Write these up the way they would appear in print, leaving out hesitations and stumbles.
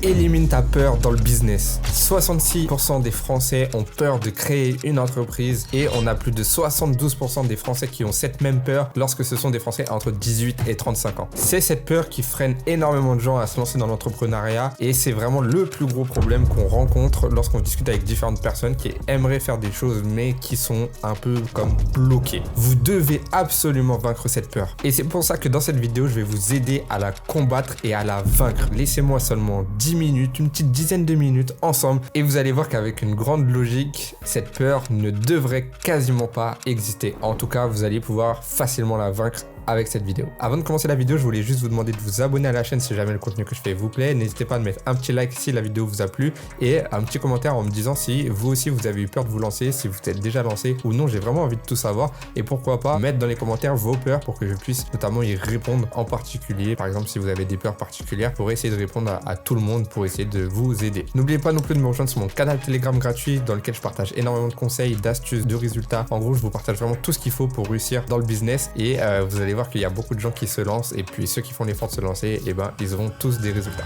Élimine ta peur dans le business. 66% des Français ont peur de créer une entreprise et on a plus de 72% des Français qui ont cette même peur lorsque ce sont des Français entre 18 et 35 ans. C'est cette peur qui freine énormément de gens à se lancer dans l'entrepreneuriat et c'est vraiment le plus gros problème qu'on rencontre lorsqu'on discute avec différentes personnes qui aimeraient faire des choses mais qui sont un peu comme bloquées. Vous devez absolument vaincre cette peur. Et c'est pour ça que dans cette vidéo, je vais vous aider à la combattre et à la vaincre. Laissez-moi seulement 10 minutes, une petite dizaine de minutes ensemble et vous allez voir qu'avec une grande logique, cette peur ne devrait quasiment pas exister. En tout cas, vous allez pouvoir facilement la vaincre avec cette vidéo. Avant de commencer la vidéo, je voulais juste vous demander de vous abonner à la chaîne si jamais le contenu que je fais vous plaît. N'hésitez pas à mettre un petit like si la vidéo vous a plu et un petit commentaire en me disant si vous aussi vous avez eu peur de vous lancer, si vous êtes déjà lancé ou non. J'ai vraiment envie de tout savoir et pourquoi pas mettre dans les commentaires vos peurs pour que je puisse notamment y répondre en particulier. Par exemple, si vous avez des peurs particulières, pour essayer de répondre à tout le monde, pour essayer de vous aider. N'oubliez pas non plus de me rejoindre sur mon canal Telegram gratuit dans lequel je partage énormément de conseils, d'astuces, de résultats. En gros, je vous partage vraiment tout ce qu'il faut pour réussir dans le business et vous allez voir qu'il y a beaucoup de gens qui se lancent et puis ceux qui font l'effort de se lancer, et ben ils auront tous des résultats.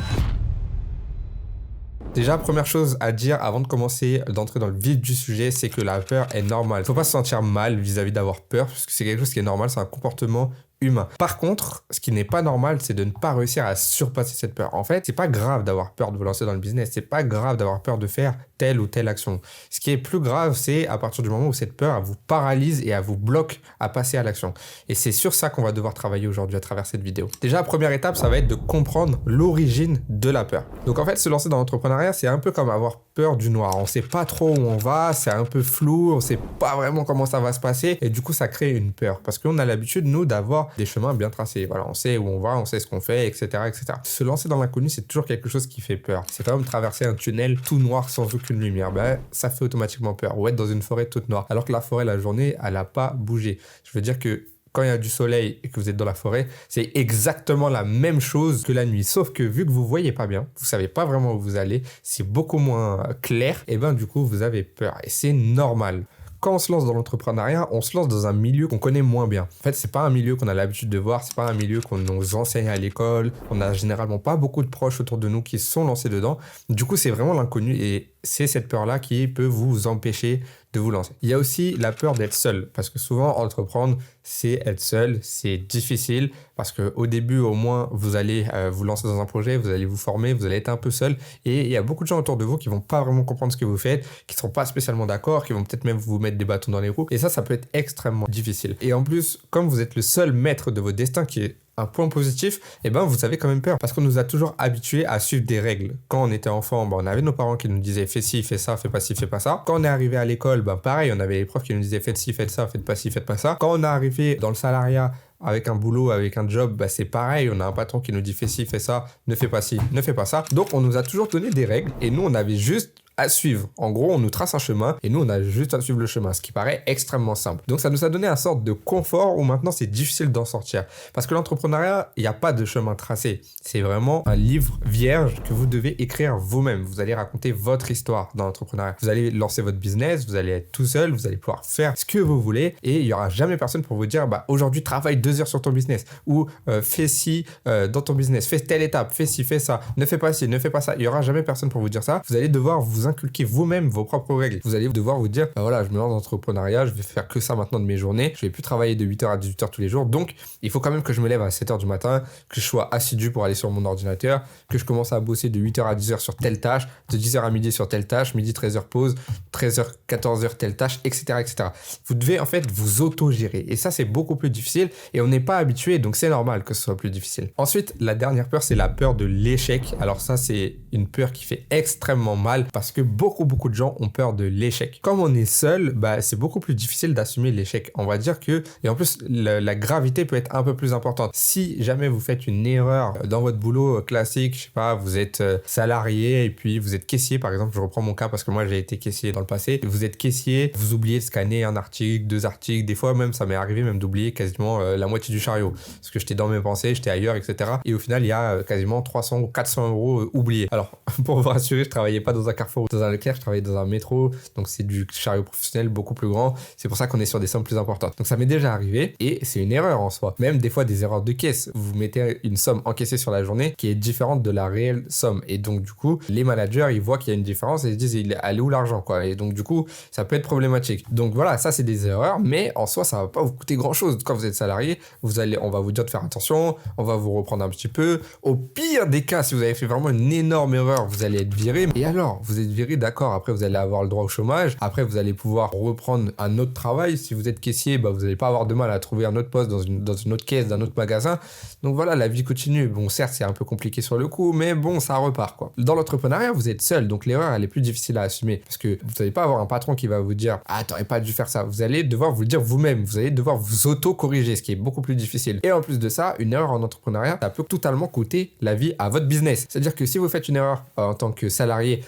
Déjà, première chose à dire avant de commencer d'entrer dans le vif du sujet, c'est que la peur est normale. Faut pas se sentir mal vis-à-vis d'avoir peur parce que c'est quelque chose qui est normal, c'est un comportement humain. Par contre, ce qui n'est pas normal, c'est de ne pas réussir à surpasser cette peur. En fait, c'est pas grave d'avoir peur de vous lancer dans le business, c'est pas grave d'avoir peur de faire telle ou telle action. Ce qui est plus grave, c'est à partir du moment où cette peur elle vous paralyse et elle vous bloque à passer à l'action. Et c'est sur ça qu'on va devoir travailler aujourd'hui à travers cette vidéo. Déjà, la première étape, ça va être de comprendre l'origine de la peur. Donc en fait, se lancer dans l'entrepreneuriat, c'est un peu comme avoir peur du noir. On sait pas trop où on va, c'est un peu flou, on sait pas vraiment comment ça va se passer et du coup, ça crée une peur parce qu'on a l'habitude, nous, d'avoir des chemins bien tracés. Voilà, on sait où on va, on sait ce qu'on fait, etc., etc. Se lancer dans l'inconnu, c'est toujours quelque chose qui fait peur. C'est comme traverser un tunnel tout noir sans aucune lumière. Ben, ça fait automatiquement peur. Ou être dans une forêt toute noire. Alors que la forêt, la journée, elle n'a pas bougé. Je veux dire que quand il y a du soleil et que vous êtes dans la forêt, c'est exactement la même chose que la nuit. Sauf que vu que vous voyez pas bien, vous savez pas vraiment où vous allez, c'est beaucoup moins clair, et ben du coup, vous avez peur. Et c'est normal. Quand on se lance dans l'entrepreneuriat, on se lance dans un milieu qu'on connaît moins bien. En fait, c'est pas un milieu qu'on a l'habitude de voir, c'est pas un milieu qu'on nous enseigne à l'école. On a généralement pas beaucoup de proches autour de nous qui se sont lancés dedans. Du coup, c'est vraiment l'inconnu et c'est cette peur-là qui peut vous empêcher de vous lancer. Il y a aussi la peur d'être seul parce que souvent, entreprendre, c'est être seul, c'est difficile parce qu'au début, au moins, vous allez vous lancer dans un projet, vous allez vous former, vous allez être un peu seul et il y a beaucoup de gens autour de vous qui vont pas vraiment comprendre ce que vous faites, qui seront pas spécialement d'accord, qui vont peut-être même vous mettre des bâtons dans les roues et ça peut être extrêmement difficile. Et en plus, comme vous êtes le seul maître de votre destin qui est un point positif, et ben vous avez quand même peur parce qu'on nous a toujours habitués à suivre des règles. Quand on était enfant, on avait nos parents qui nous disaient fais ci, fais ça, fais pas ci, fais pas ça. Quand on est arrivé à l'école, pareil, on avait les profs qui nous disaient faites ci, faites ça, faites pas ci, faites pas ça. Quand on est arrivé dans le salariat avec un boulot, avec un job, c'est pareil, on a un patron qui nous dit fais ci, fais ça, ne fais pas ci, ne fais pas ça. Donc on nous a toujours donné des règles et nous on avait juste à suivre. En gros, on nous trace un chemin et nous, on a juste à suivre le chemin, ce qui paraît extrêmement simple. Donc, ça nous a donné une sorte de confort où maintenant, c'est difficile d'en sortir. Parce que l'entrepreneuriat, il n'y a pas de chemin tracé. C'est vraiment un livre vierge que vous devez écrire vous-même. Vous allez raconter votre histoire dans l'entrepreneuriat. Vous allez lancer votre business, vous allez être tout seul, vous allez pouvoir faire ce que vous voulez et il n'y aura jamais personne pour vous dire aujourd'hui, travaille 2 heures sur ton business ou fais ci dans ton business, fais telle étape, fais ci, fais ça, ne fais pas ci, ne fais pas ça. Il n'y aura jamais personne pour vous dire ça. Vous allez devoir vous inculquer vous-même vos propres règles. Vous allez devoir vous dire, voilà, je me lance dans l'entrepreneuriat, je vais faire que ça maintenant de mes journées, je vais plus travailler de 8h à 18h tous les jours, donc il faut quand même que je me lève à 7h du matin, que je sois assidu pour aller sur mon ordinateur, que je commence à bosser de 8h à 10h sur telle tâche, de 10h à midi sur telle tâche, midi 13h pause, 13h 14h telle tâche, etc., etc. Vous devez en fait vous auto-gérer et ça c'est beaucoup plus difficile et on n'est pas habitué, donc c'est normal que ce soit plus difficile. Ensuite, la dernière peur, c'est la peur de l'échec. Alors ça, c'est une peur qui fait extrêmement mal parce que beaucoup de gens ont peur de l'échec. Comme on est seul, c'est beaucoup plus difficile d'assumer l'échec. On va dire que, et en plus, la gravité peut être un peu plus importante. Si jamais vous faites une erreur dans votre boulot classique, je sais pas, vous êtes salarié et puis vous êtes caissier, par exemple, je reprends mon cas parce que moi j'ai été caissier dans le passé. Vous êtes caissier, vous oubliez de scanner un article, 2 articles, des fois même ça m'est arrivé même d'oublier quasiment la moitié du chariot parce que j'étais dans mes pensées, j'étais ailleurs, etc. Et au final, il y a quasiment 300 ou 400 euros oubliés. Alors, pour vous rassurer, je travaillais pas dans un Carrefour dans un Leclerc, je travaillais dans un métro, donc c'est du chariot professionnel beaucoup plus grand. C'est pour ça qu'on est sur des sommes plus importantes. Donc ça m'est déjà arrivé et c'est une erreur en soi. Même des fois des erreurs de caisse. Vous mettez une somme encaissée sur la journée qui est différente de la réelle somme. Et donc du coup, les managers, ils voient qu'il y a une différence et ils se disent, elle est où l'argent, quoi. Et donc du coup, ça peut être problématique. Donc voilà, ça c'est des erreurs, mais en soi, ça va pas vous coûter grand chose. Quand vous êtes salarié, on va vous dire de faire attention, on va vous reprendre un petit peu. Au pire des cas, si vous avez fait vraiment une énorme erreur, vous allez être viré. Et alors, vous êtes viré, d'accord, après vous allez avoir le droit au chômage, après vous allez pouvoir reprendre un autre travail. Si vous êtes caissier, vous n'allez pas avoir de mal à trouver un autre poste dans une autre caisse, d'un autre magasin. Donc voilà, la vie continue. Bon, certes, c'est un peu compliqué sur le coup, mais bon, ça repart, quoi. Dans l'entrepreneuriat, vous êtes seul, donc l'erreur, elle est plus difficile à assumer parce que vous n'allez pas avoir un patron qui va vous dire « Ah, t'aurais pas dû faire ça ». Vous allez devoir vous le dire vous-même. Vous allez devoir vous auto-corriger, ce qui est beaucoup plus difficile. Et en plus de ça, une erreur en entrepreneuriat, ça peut totalement coûter la vie à votre business. C'est-à-dire que si vous faites une erreur en tant que salarié,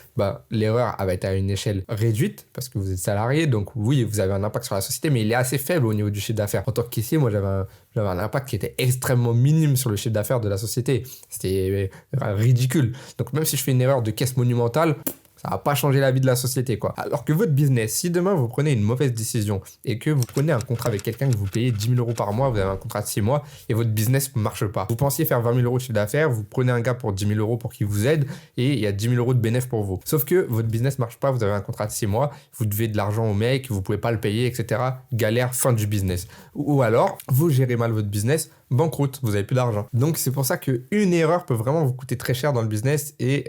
l'erreur va être à une échelle réduite parce que vous êtes salarié, donc oui, vous avez un impact sur la société, mais il est assez faible au niveau du chiffre d'affaires. En tant que caissier, moi, j'avais un impact qui était extrêmement minime sur le chiffre d'affaires de la société. C'était ridicule. Donc même si je fais une erreur de caisse monumentale, ça va pas changer la vie de la société, quoi. Alors que votre business, si demain vous prenez une mauvaise décision et que vous prenez un contrat avec quelqu'un que vous payez 10 000 € par mois, vous avez un contrat de 6 mois et votre business ne marche pas. Vous pensiez faire 20 000 € de chiffre d'affaires, vous prenez un gars pour 10 000 € pour qu'il vous aide et il y a 10 000 € de bénéfice pour vous. Sauf que votre business marche pas, vous avez un contrat de 6 mois, vous devez de l'argent au mec, vous pouvez pas le payer, etc. Galère, fin du business. Ou alors, vous gérez mal votre business, banqueroute, vous avez plus d'argent. Donc c'est pour ça qu'une erreur peut vraiment vous coûter très cher dans le business et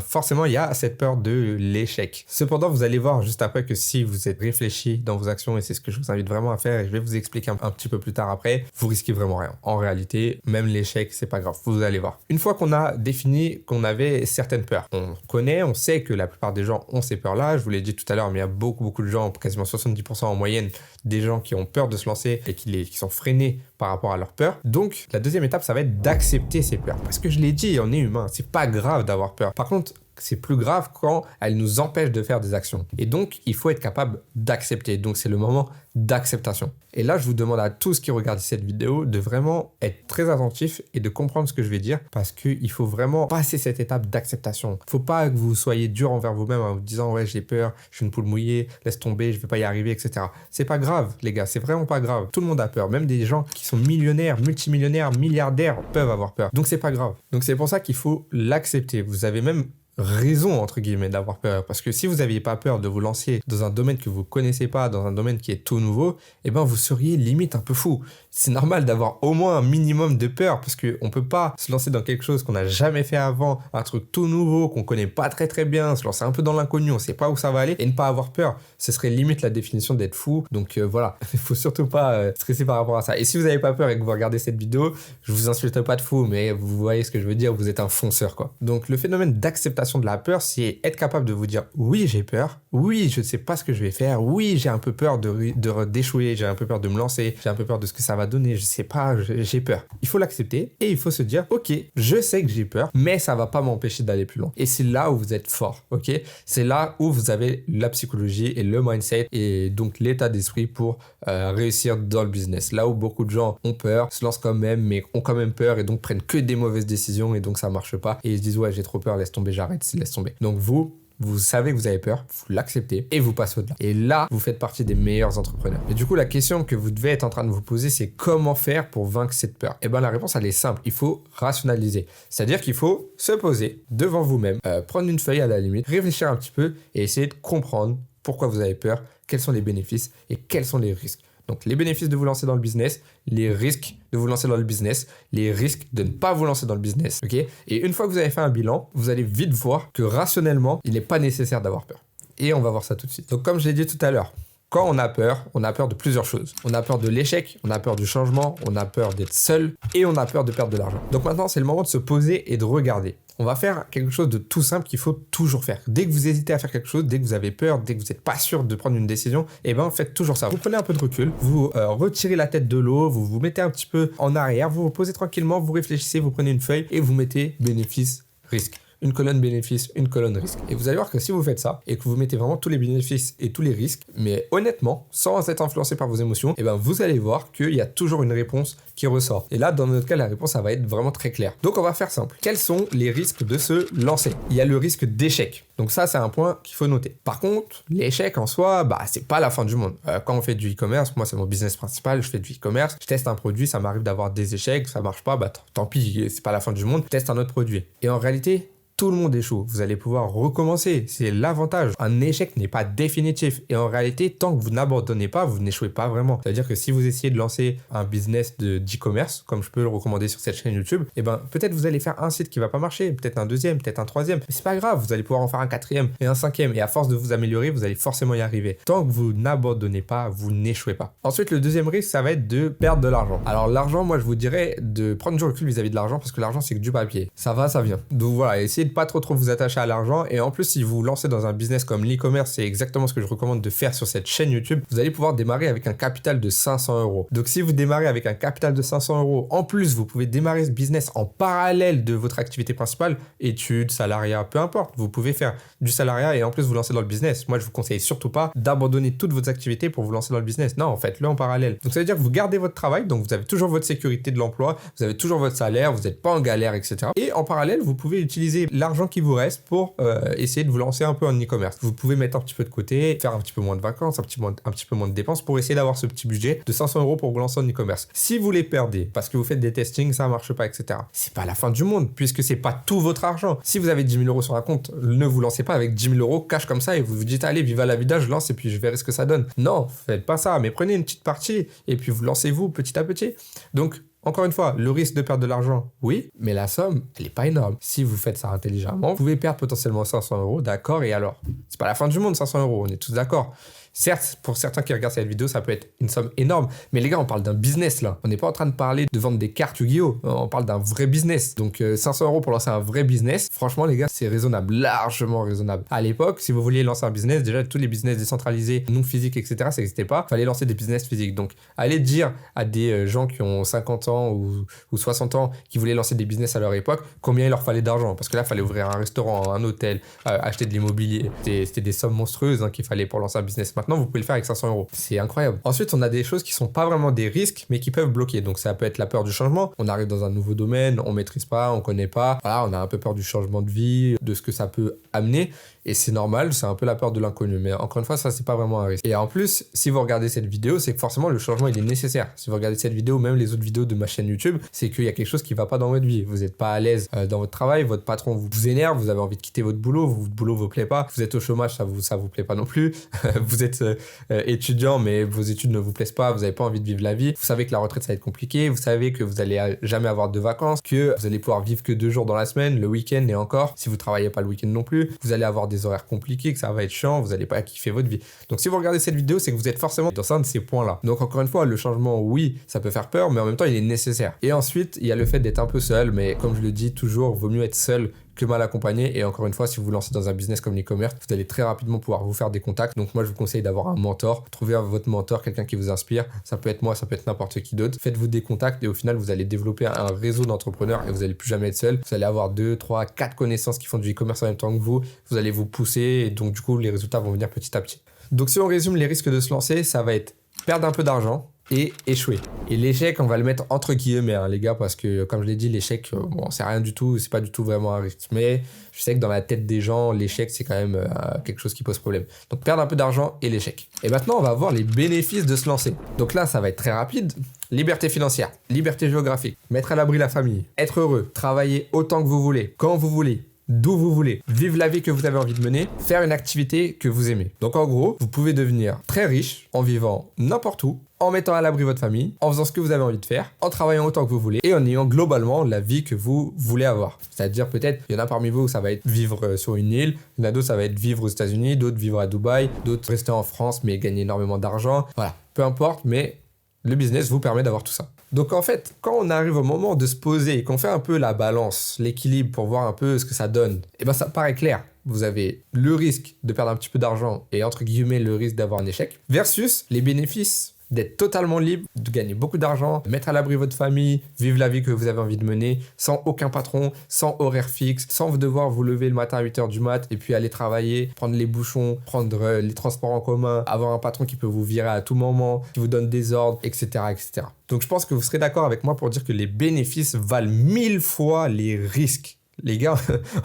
forcément il y a cette peur de l'échec. Cependant, vous allez voir juste après que si vous êtes réfléchi dans vos actions, et c'est ce que je vous invite vraiment à faire et je vais vous expliquer un petit peu plus tard après, vous risquez vraiment rien. En réalité, même l'échec, c'est pas grave, vous allez voir. Une fois qu'on a défini qu'on avait certaines peurs, on sait que la plupart des gens ont ces peurs-là, je vous l'ai dit tout à l'heure, mais il y a beaucoup de gens, quasiment 70% en moyenne, des gens qui ont peur de se lancer et qui sont freinés par rapport à leurs peurs. Donc, la deuxième étape, ça va être d'accepter ces peurs. Parce que je l'ai dit, on est humain, c'est pas grave d'avoir peur. Par contre, c'est plus grave quand elle nous empêche de faire des actions. Et donc, il faut être capable d'accepter. Donc, c'est le moment d'acceptation. Et là, je vous demande à tous qui regardent cette vidéo de vraiment être très attentifs et de comprendre ce que je vais dire parce qu'il faut vraiment passer cette étape d'acceptation. Faut pas que vous soyez dur envers vous-même en vous disant « Ouais, j'ai peur, je suis une poule mouillée, laisse tomber, je vais pas y arriver, etc. » C'est pas grave, les gars, c'est vraiment pas grave. Tout le monde a peur. Même des gens qui sont millionnaires, multimillionnaires, milliardaires peuvent avoir peur. Donc, c'est pas grave. Donc, c'est pour ça qu'il faut l'accepter. Vous avez même raison entre guillemets d'avoir peur parce que si vous n'aviez pas peur de vous lancer dans un domaine que vous connaissez pas, dans un domaine qui est tout nouveau, vous seriez limite un peu fou. C'est normal d'avoir au moins un minimum de peur parce que on peut pas se lancer dans quelque chose qu'on n'a jamais fait avant, un truc tout nouveau qu'on connaît pas très bien, se lancer un peu dans l'inconnu, on sait pas où ça va aller et ne pas avoir peur, ce serait limite la définition d'être fou. Donc voilà, il faut surtout pas stresser par rapport à ça. Et si vous n'avez pas peur et que vous regardez cette vidéo, je vous insulte pas de fou, mais vous voyez ce que je veux dire, vous êtes un fonceur, quoi. Donc le phénomène d'acceptation de la peur, c'est être capable de vous dire oui, j'ai peur, oui, je ne sais pas ce que je vais faire, oui, j'ai un peu peur d'échouer, j'ai un peu peur de me lancer, j'ai un peu peur de ce que ça va donner, je sais pas, j'ai peur. Il faut l'accepter et il faut se dire ok, je sais que j'ai peur, mais ça va pas m'empêcher d'aller plus loin. Et c'est là où vous êtes fort, ok? C'est là où vous avez la psychologie et le mindset et donc l'état d'esprit pour réussir dans le business. Là où beaucoup de gens ont peur, se lancent quand même, mais ont quand même peur et donc prennent que des mauvaises décisions et donc ça marche pas et ils se disent ouais, j'ai trop peur, laisse tomber, j'arrête, laisse tomber. Donc vous savez que vous avez peur, vous l'acceptez et vous passez au-delà. Et là, vous faites partie des meilleurs entrepreneurs. Et du coup, la question que vous devez être en train de vous poser, c'est comment faire pour vaincre cette peur? Et la réponse, elle est simple. Il faut rationaliser. C'est-à-dire qu'il faut se poser devant vous-même, prendre une feuille à la limite, réfléchir un petit peu et essayer de comprendre pourquoi vous avez peur, quels sont les bénéfices et quels sont les risques. Donc, les bénéfices de vous lancer dans le business, les risques de vous lancer dans le business, les risques de ne pas vous lancer dans le business, ok? Et une fois que vous avez fait un bilan, vous allez vite voir que rationnellement, il n'est pas nécessaire d'avoir peur. Et on va voir ça tout de suite. Donc, comme je l'ai dit tout à l'heure, quand on a peur de plusieurs choses. On a peur de l'échec, on a peur du changement, on a peur d'être seul et on a peur de perdre de l'argent. Donc maintenant, c'est le moment de se poser et de regarder. On va faire quelque chose de tout simple qu'il faut toujours faire. Dès que vous hésitez à faire quelque chose, dès que vous avez peur, dès que vous n'êtes pas sûr de prendre une décision, faites toujours ça. Vous prenez un peu de recul, vous retirez la tête de l'eau, vous vous mettez un petit peu en arrière, vous vous posez tranquillement, vous réfléchissez, vous prenez une feuille et vous mettez bénéfice, risque. une colonne bénéfice, une colonne risque. Et vous allez voir que si vous faites ça et que vous mettez vraiment tous les bénéfices et tous les risques, mais honnêtement, sans être influencé par vos émotions, et ben vous allez voir qu'il y a toujours une réponse qui ressort. Et là, dans notre cas, la réponse, ça va être vraiment très clair. Donc, on va faire simple. Quels sont les risques de se lancer? Il y a le risque d'échec. Donc ça, c'est un point qu'il faut noter. Par contre, l'échec en soi, c'est pas la fin du monde. Quand on fait du e-commerce, moi, c'est mon business principal, je fais du e-commerce, je teste un produit, ça m'arrive d'avoir des échecs, ça marche pas, tant pis, c'est pas la fin du monde, je teste un autre produit. Et en réalité, tout le monde échoue. Vous allez pouvoir recommencer. C'est l'avantage. Un échec n'est pas définitif. Et en réalité, tant que vous n'abandonnez pas, vous n'échouez pas vraiment. C'est-à-dire que si vous essayez de lancer un business d'e-commerce, comme je peux le recommander sur cette chaîne YouTube, peut-être vous allez faire un site qui va pas marcher, peut-être un deuxième, peut-être un troisième. Mais c'est pas grave. Vous allez pouvoir en faire un quatrième et un cinquième. Et à force de vous améliorer, vous allez forcément y arriver. Tant que vous n'abandonnez pas, vous n'échouez pas. Ensuite, le deuxième risque, ça va être de perdre de l'argent. Alors, l'argent, moi, je vous dirais de prendre du recul vis-à-vis de l'argent parce que l'argent, c'est que du papier. Ça va, ça vient. Donc voilà, essayez de pas trop vous attacher à l'argent. Et en plus, si vous vous lancez dans un business comme l'e-commerce, c'est exactement ce que je recommande de faire sur cette chaîne YouTube, vous allez pouvoir démarrer avec un capital de 500 €. Donc si vous démarrez avec un capital de 500 €, en plus vous pouvez démarrer ce business en parallèle de votre activité principale, études, salariat, peu importe, vous pouvez faire du salariat et en plus vous lancer dans le business. Moi je vous conseille surtout pas d'abandonner toutes vos activités pour vous lancer dans le business. Non, faites-le en parallèle. Donc ça veut dire que vous gardez votre travail, donc vous avez toujours votre sécurité de l'emploi, vous avez toujours votre salaire, vous n'êtes pas en galère, etc. Et en parallèle, vous pouvez utiliser l'argent qui vous reste pour essayer de vous lancer un peu en e-commerce. Vous pouvez mettre un petit peu de côté, faire un petit peu moins de vacances, un petit peu moins de dépenses pour essayer d'avoir ce petit budget de 500 € pour vous lancer en e-commerce. Si vous les perdez parce que vous faites des testings, ça marche pas, etc. C'est pas la fin du monde puisque c'est pas tout votre argent. Si vous avez 10 000 € sur un compte, ne vous lancez pas avec 10 000 € cash comme ça et vous vous dites allez, viva la vida, je lance et puis je verrai ce que ça donne. Non, faites pas ça, mais prenez une petite partie et puis vous lancez-vous petit à petit. Donc, encore une fois, le risque de perdre de l'argent, oui, mais la somme, elle n'est pas énorme. Si vous faites ça intelligemment, vous pouvez perdre potentiellement 500 €, d'accord, et alors? C'est pas la fin du monde, 500 €, on est tous d'accord. Certes, pour certains qui regardent cette vidéo, ça peut être une somme énorme. Mais les gars, on parle d'un business là. On n'est pas en train de parler de vendre des cartes Yu-Gi-Oh! On parle d'un vrai business. Donc 500 € pour lancer un vrai business, franchement les gars, c'est raisonnable, largement raisonnable. À l'époque, si vous vouliez lancer un business, déjà tous les business décentralisés, non physiques, etc., ça n'existait pas. Il fallait lancer des business physiques. Donc allez dire à des gens qui ont 50 ans ou 60 ans qui voulaient lancer des business à leur époque, combien il leur fallait d'argent. Parce que là, il fallait ouvrir un restaurant, un hôtel, acheter de l'immobilier. C'était des sommes monstrueuses qu'il fallait pour lancer un business. Maintenant, vous pouvez le faire avec 500 €. C'est incroyable. Ensuite, on a des choses qui sont pas vraiment des risques, mais qui peuvent bloquer. Donc, ça peut être la peur du changement. On arrive dans un nouveau domaine, on maîtrise pas, on connaît pas. Voilà, on a un peu peur du changement de vie, de ce que ça peut amener. Et c'est normal, c'est un peu la peur de l'inconnu. Mais encore une fois, ça, c'est pas vraiment un risque. Et en plus, si vous regardez cette vidéo, c'est que forcément, le changement, il est nécessaire. Si vous regardez cette vidéo, même les autres vidéos de ma chaîne YouTube, c'est qu'il y a quelque chose qui va pas dans votre vie. Vous êtes pas à l'aise dans votre travail, votre patron vous énerve, vous avez envie de quitter votre boulot vous plaît pas, vous êtes au chômage, ça vous plaît pas non plus. Vous êtes étudiant, mais vos études ne vous plaisent pas, vous avez pas envie de vivre la vie. Vous savez que la retraite, ça va être compliqué. Vous savez que vous allez jamais avoir de vacances, que vous allez pouvoir vivre que 2 jours dans la semaine, le week-end et encore, si vous travaillez pas le week-end non plus. Vous allez avoir des horaires compliqués, que ça va être chiant, vous allez pas kiffer votre vie. Donc si vous regardez cette vidéo, c'est que vous êtes forcément dans un de ces points-là. Donc encore une fois, le changement, oui, ça peut faire peur, mais en même temps, il est nécessaire. Et ensuite, il y a le fait d'être un peu seul, mais comme je le dis toujours, vaut mieux être seul que mal accompagné. Et encore une fois, si vous vous lancez dans un business comme l'e-commerce, vous allez très rapidement pouvoir vous faire des contacts. Donc moi, je vous conseille d'avoir un mentor. Trouvez votre mentor, quelqu'un qui vous inspire. Ça peut être moi, ça peut être n'importe qui d'autre. Faites-vous des contacts et au final, vous allez développer un réseau d'entrepreneurs et vous allez plus jamais être seul. Vous allez avoir 2, 3, 4 connaissances qui font du e-commerce en même temps que vous. Vous allez vous pousser et donc du coup, les résultats vont venir petit à petit. Donc si on résume les risques de se lancer, ça va être perdre un peu d'argent et échouer. Et l'échec, on va le mettre entre guillemets, les gars, parce que comme je l'ai dit, l'échec, bon, c'est rien du tout, c'est pas du tout vraiment un risque. Mais je sais que dans la tête des gens, l'échec, c'est quand même quelque chose qui pose problème. Donc perdre un peu d'argent et l'échec. Et maintenant, on va voir les bénéfices de se lancer. Donc là, ça va être très rapide. Liberté financière, liberté géographique, mettre à l'abri la famille, être heureux, travailler autant que vous voulez, quand vous voulez, d'où vous voulez, vivre la vie que vous avez envie de mener, faire une activité que vous aimez. Donc en gros, vous pouvez devenir très riche en vivant n'importe où, en mettant à l'abri votre famille, en faisant ce que vous avez envie de faire, en travaillant autant que vous voulez et en ayant globalement la vie que vous voulez avoir. C'est-à-dire peut-être, il y en a parmi vous où ça va être vivre sur une île, il y en a d'autres ça va être vivre aux États-Unis, d'autres vivre à Dubaï, d'autres rester en France mais gagner énormément d'argent. Voilà, peu importe, mais le business vous permet d'avoir tout ça. Donc en fait, quand on arrive au moment de se poser et qu'on fait un peu la balance, l'équilibre pour voir un peu ce que ça donne, et ben ça paraît clair. Vous avez le risque de perdre un petit peu d'argent et entre guillemets le risque d'avoir un échec versus les bénéfices d'être totalement libre, de gagner beaucoup d'argent, de mettre à l'abri votre famille, vivre la vie que vous avez envie de mener, sans aucun patron, sans horaire fixe, sans devoir vous lever le matin à 8h du mat et puis aller travailler, prendre les bouchons, prendre les transports en commun, avoir un patron qui peut vous virer à tout moment, qui vous donne des ordres, etc., etc. Donc je pense que vous serez d'accord avec moi pour dire que les bénéfices valent 1000 fois les risques. Les gars,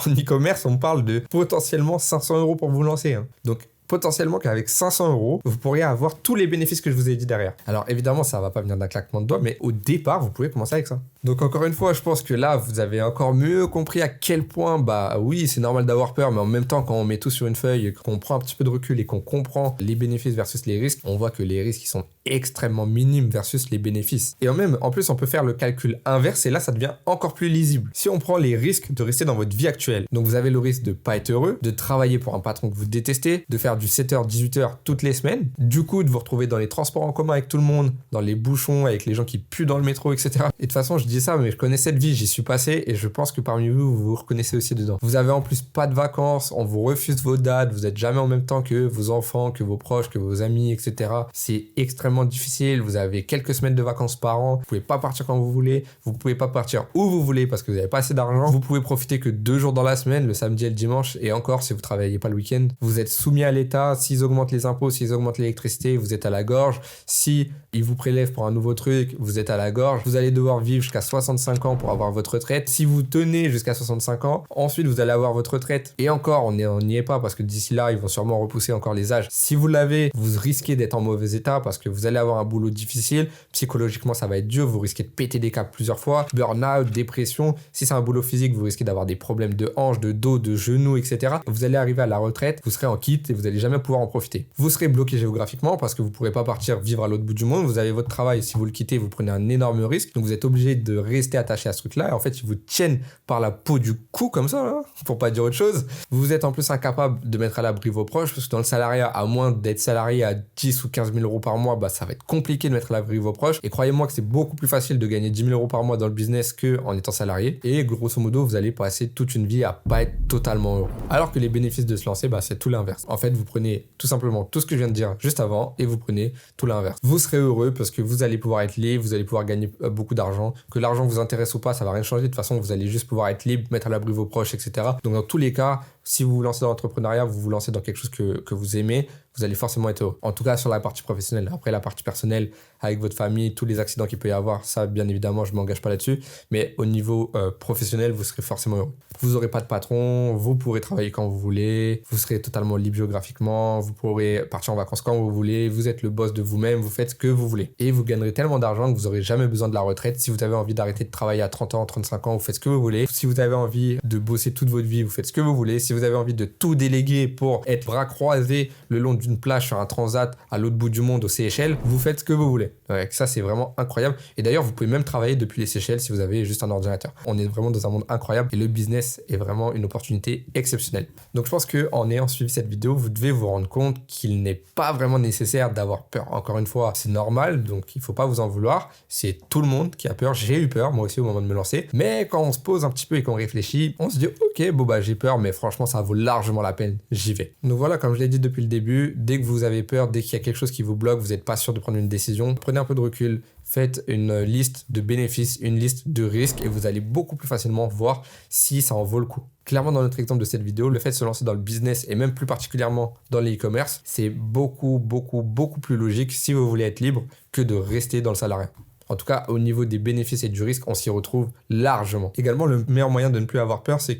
en e-commerce, on parle de potentiellement 500 € pour vous lancer. Donc potentiellement qu'avec 500 €, vous pourriez avoir tous les bénéfices que je vous ai dit derrière. Alors évidemment, ça va pas venir d'un claquement de doigts, mais au départ, vous pouvez commencer avec ça. Donc encore une fois, je pense que là, vous avez encore mieux compris à quel point, bah oui, c'est normal d'avoir peur, mais en même temps, quand on met tout sur une feuille, qu'on prend un petit peu de recul et qu'on comprend les bénéfices versus les risques, on voit que les risques, ils sont extrêmement minimes versus les bénéfices. Et en plus, on peut faire le calcul inverse et là, ça devient encore plus lisible. Si on prend les risques de rester dans votre vie actuelle, donc vous avez le risque de pas être heureux, de travailler pour un patron que vous détestez, de faire du 7h, 18h toutes les semaines, du coup, de vous retrouver dans les transports en commun avec tout le monde, dans les bouchons, avec les gens qui puent dans le métro, etc. Et de toute façon, je dis ça, mais je connais cette vie, j'y suis passé et je pense que parmi vous, vous vous reconnaissez aussi dedans. Vous avez en plus pas de vacances, on vous refuse vos dates, vous êtes jamais en même temps que vos enfants, que vos proches, que vos amis, etc. C'est extrêmement difficile, vous avez quelques semaines de vacances par an, vous pouvez pas partir quand vous voulez, vous pouvez pas partir où vous voulez parce que vous n'avez pas assez d'argent, vous pouvez profiter que 2 jours dans la semaine, le samedi et le dimanche, et encore si vous travaillez pas le week-end, vous êtes soumis à l'État, s'ils augmentent les impôts, s'ils augmentent l'électricité, vous êtes à la gorge, si ils vous prélèvent pour un nouveau truc, vous êtes à la gorge, vous allez devoir vivre jusqu'à 65 ans pour avoir votre retraite, si vous tenez jusqu'à 65 ans, ensuite vous allez avoir votre retraite, et encore, on n'y est pas parce que d'ici là, ils vont sûrement repousser encore les âges. Si vous l'avez, vous risquez d'être en mauvais état parce que vous allez avoir un boulot difficile, psychologiquement ça va être dur, vous risquez de péter des câbles plusieurs fois, burn-out, dépression, si c'est un boulot physique, vous risquez d'avoir des problèmes de hanches, de dos, de genoux, etc. Vous allez arriver à la retraite, vous serez en kit et vous allez jamais pouvoir en profiter. Vous serez bloqué géographiquement parce que vous pourrez pas partir vivre à l'autre bout du monde, vous avez votre travail, si vous le quittez, vous prenez un énorme risque, donc vous êtes obligé de rester attaché à ce truc-là, et en fait ils vous tiennent par la peau du cou comme ça, là, pour pas dire autre chose. Vous êtes en plus incapable de mettre à l'abri vos proches parce que dans le salariat, à moins d'être salarié à 10 ou 15 000 € par mois, bah ça va être compliqué de mettre à l'abri vos proches, et croyez-moi que c'est beaucoup plus facile de gagner 10 000 € par mois dans le business que en étant salarié, et grosso modo vous allez passer toute une vie à pas être totalement heureux. Alors que les bénéfices de se lancer, bah c'est tout l'inverse. En fait, vous prenez tout simplement tout ce que je viens de dire juste avant et vous prenez tout l'inverse. Vous serez heureux parce que vous allez pouvoir être libre, vous allez pouvoir gagner beaucoup d'argent, que l'argent vous intéresse ou pas, ça va rien changer, de toute façon vous allez juste pouvoir être libre, mettre à l'abri vos proches, etc. Donc dans tous les cas, si vous vous lancez dans l'entrepreneuriat, vous vous lancez dans quelque chose que vous aimez, vous allez forcément être heureux. En tout cas, sur la partie professionnelle. Après, la partie personnelle, avec votre famille, tous les accidents qu'il peut y avoir, ça, bien évidemment, je ne m'engage pas là-dessus. Mais au niveau professionnel, vous serez forcément heureux. Vous n'aurez pas de patron, vous pourrez travailler quand vous voulez, vous serez totalement libre géographiquement, vous pourrez partir en vacances quand vous voulez, vous êtes le boss de vous-même, vous faites ce que vous voulez. Et vous gagnerez tellement d'argent que vous n'aurez jamais besoin de la retraite. Si vous avez envie d'arrêter de travailler à 30 ans, 35 ans, vous faites ce que vous voulez. Si vous avez envie de bosser toute votre vie, vous faites ce que vous voulez. Si vous avez envie de tout déléguer pour être bras croisés le long d'une plage sur un transat à l'autre bout du monde aux Seychelles, vous faites ce que vous voulez. Ouais, ça, c'est vraiment incroyable. Et d'ailleurs, vous pouvez même travailler depuis les Seychelles si vous avez juste un ordinateur. On est vraiment dans un monde incroyable et le business est vraiment une opportunité exceptionnelle. Donc, je pense qu'en ayant suivi cette vidéo, vous devez vous rendre compte qu'il n'est pas vraiment nécessaire d'avoir peur. Encore une fois, c'est normal, donc il ne faut pas vous en vouloir. C'est tout le monde qui a peur. J'ai eu peur, moi aussi, au moment de me lancer. Mais quand on se pose un petit peu et qu'on réfléchit, on se dit, ok, bon, bah, j'ai peur, mais franchement, ça vaut largement la peine. J'y vais. Donc voilà, comme je l'ai dit depuis le début, dès que vous avez peur, dès qu'il y a quelque chose qui vous bloque, vous n'êtes pas sûr de prendre une décision, prenez un peu de recul, faites une liste de bénéfices, une liste de risques et vous allez beaucoup plus facilement voir si ça en vaut le coup. Clairement, dans notre exemple de cette vidéo, le fait de se lancer dans le business et même plus particulièrement dans le e-commerce, c'est beaucoup plus logique si vous voulez être libre que de rester dans le salariat. En tout cas, au niveau des bénéfices et du risque, on s'y retrouve largement. Également, le meilleur moyen de ne plus avoir peur, c'est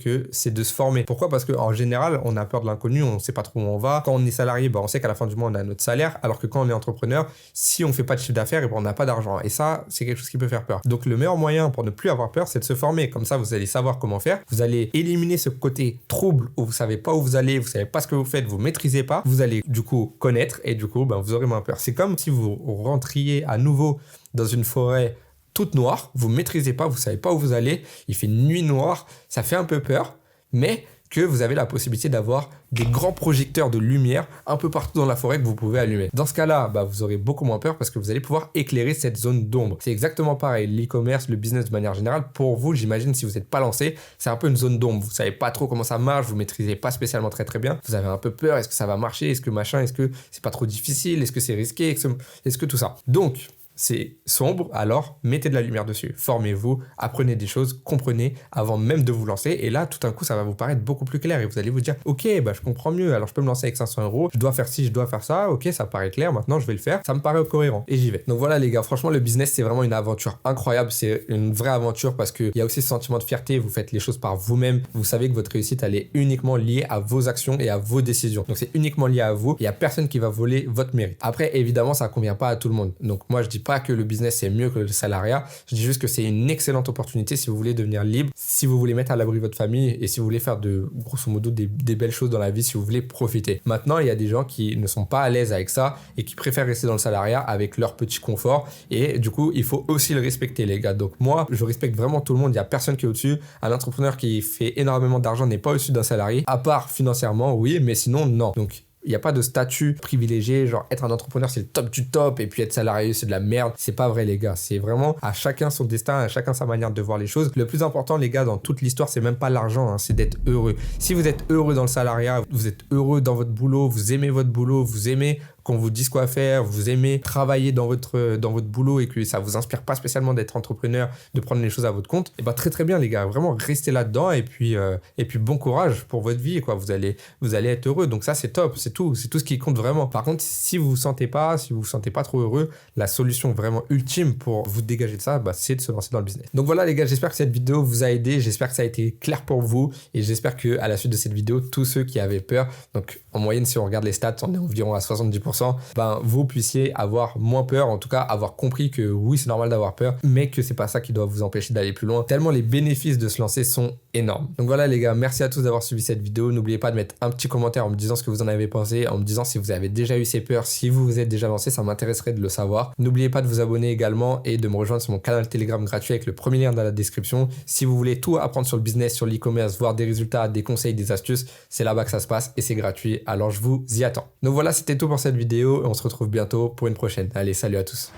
de se former. Pourquoi ? Parce qu'en général, on a peur de l'inconnu, on ne sait pas trop où on va. Quand on est salarié, on sait qu'à la fin du mois, on a notre salaire, alors que quand on est entrepreneur, si on ne fait pas de chiffre d'affaires, on n'a pas d'argent. Et ça, c'est quelque chose qui peut faire peur. Donc, le meilleur moyen pour ne plus avoir peur, c'est de se former. Comme ça, vous allez savoir comment faire. Vous allez éliminer ce côté trouble où vous ne savez pas où vous allez, vous ne savez pas ce que vous faites, vous ne maîtrisez pas. Vous allez du coup connaître et du coup, vous aurez moins peur. C'est comme si vous rentriez à nouveau dans une forêt toute noire, vous ne maîtrisez pas, vous ne savez pas où vous allez, il fait nuit noire, ça fait un peu peur, mais que vous avez la possibilité d'avoir des grands projecteurs de lumière un peu partout dans la forêt que vous pouvez allumer. Dans ce cas-là, vous aurez beaucoup moins peur parce que vous allez pouvoir éclairer cette zone d'ombre. C'est exactement pareil. L'e-commerce, le business de manière générale, pour vous, j'imagine, si vous n'êtes pas lancé, c'est un peu une zone d'ombre. Vous savez pas trop comment ça marche, vous maîtrisez pas spécialement très bien. Vous avez un peu peur. Est-ce que ça va marcher? Est-ce que machin? Est-ce que c'est pas trop difficile? Est-ce que c'est risqué? Est-ce que tout ça? Donc, c'est sombre, alors mettez de la lumière dessus. Formez-vous, apprenez des choses, comprenez avant même de vous lancer. Et là, tout d'un coup, ça va vous paraître beaucoup plus clair. Et vous allez vous dire, ok, je comprends mieux. Alors, je peux me lancer avec 500 €. Je dois faire ci, je dois faire ça. Ok, ça paraît clair. Maintenant, je vais le faire. Ça me paraît cohérent. Et j'y vais. Donc voilà, les gars. Franchement, le business, c'est vraiment une aventure incroyable. C'est une vraie aventure parce qu'il y a aussi ce sentiment de fierté. Vous faites les choses par vous-même. Vous savez que votre réussite, elle est uniquement liée à vos actions et à vos décisions. Donc, c'est uniquement lié à vous. Il n'y a personne qui va voler votre mérite. Après, évidemment, ça ne convient pas à tout le monde. Donc, moi, je dis pas que le business, c'est mieux que le salariat. Je dis juste que c'est une excellente opportunité si vous voulez devenir libre, si vous voulez mettre à l'abri votre famille et si vous voulez faire grosso modo des belles choses dans la vie, si vous voulez profiter. Maintenant, il y a des gens qui ne sont pas à l'aise avec ça et qui préfèrent rester dans le salariat avec leur petit confort et du coup, il faut aussi le respecter, les gars. Donc moi, je respecte vraiment tout le monde. Il n'y a personne qui est au-dessus. Un entrepreneur qui fait énormément d'argent n'est pas au-dessus d'un salarié, à part financièrement, oui, mais sinon, non. Donc, il n'y a pas de statut privilégié, genre être un entrepreneur c'est le top du top et puis être salarié c'est de la merde. C'est pas vrai, les gars. C'est vraiment à chacun son destin, à chacun sa manière de voir les choses. Le plus important, les gars, dans toute l'histoire, c'est même pas l'argent, hein, c'est d'être heureux. Si vous êtes heureux dans le salariat, vous êtes heureux dans votre boulot, vous aimez votre boulot, vous aimez qu'on vous dise quoi faire, vous aimez travailler dans votre boulot et que ça vous inspire pas spécialement d'être entrepreneur, de prendre les choses à votre compte, et très bien, les gars, vraiment restez là-dedans et puis bon courage pour votre vie, quoi. Vous allez être heureux. Donc ça, c'est top, c'est tout ce qui compte vraiment. Par contre, si vous vous sentez pas trop heureux, la solution vraiment ultime pour vous dégager de ça, c'est de se lancer dans le business. Donc voilà, les gars, j'espère que cette vidéo vous a aidé, j'espère que ça a été clair pour vous et j'espère que à la suite de cette vidéo, tous ceux qui avaient peur, donc en moyenne, si on regarde les stats, on est environ à 70%, vous puissiez avoir moins peur, en tout cas avoir compris que oui, c'est normal d'avoir peur, mais que c'est pas ça qui doit vous empêcher d'aller plus loin, tellement les bénéfices de se lancer sont énormes. Donc voilà, les gars, merci à tous d'avoir suivi cette vidéo. N'oubliez pas de mettre un petit commentaire en me disant ce que vous en avez pensé, en me disant si vous avez déjà eu ces peurs, si vous vous êtes déjà lancé, ça m'intéresserait de le savoir. N'oubliez pas de vous abonner également et de me rejoindre sur mon canal Telegram gratuit avec le premier lien dans la description. Si vous voulez tout apprendre sur le business, sur l'e-commerce, voir des résultats, des conseils, des astuces, c'est là-bas que ça se passe et c'est gratuit. Alors je vous y attends. Donc voilà, c'était tout pour cette vidéo et on se retrouve bientôt pour une prochaine. Allez, salut à tous.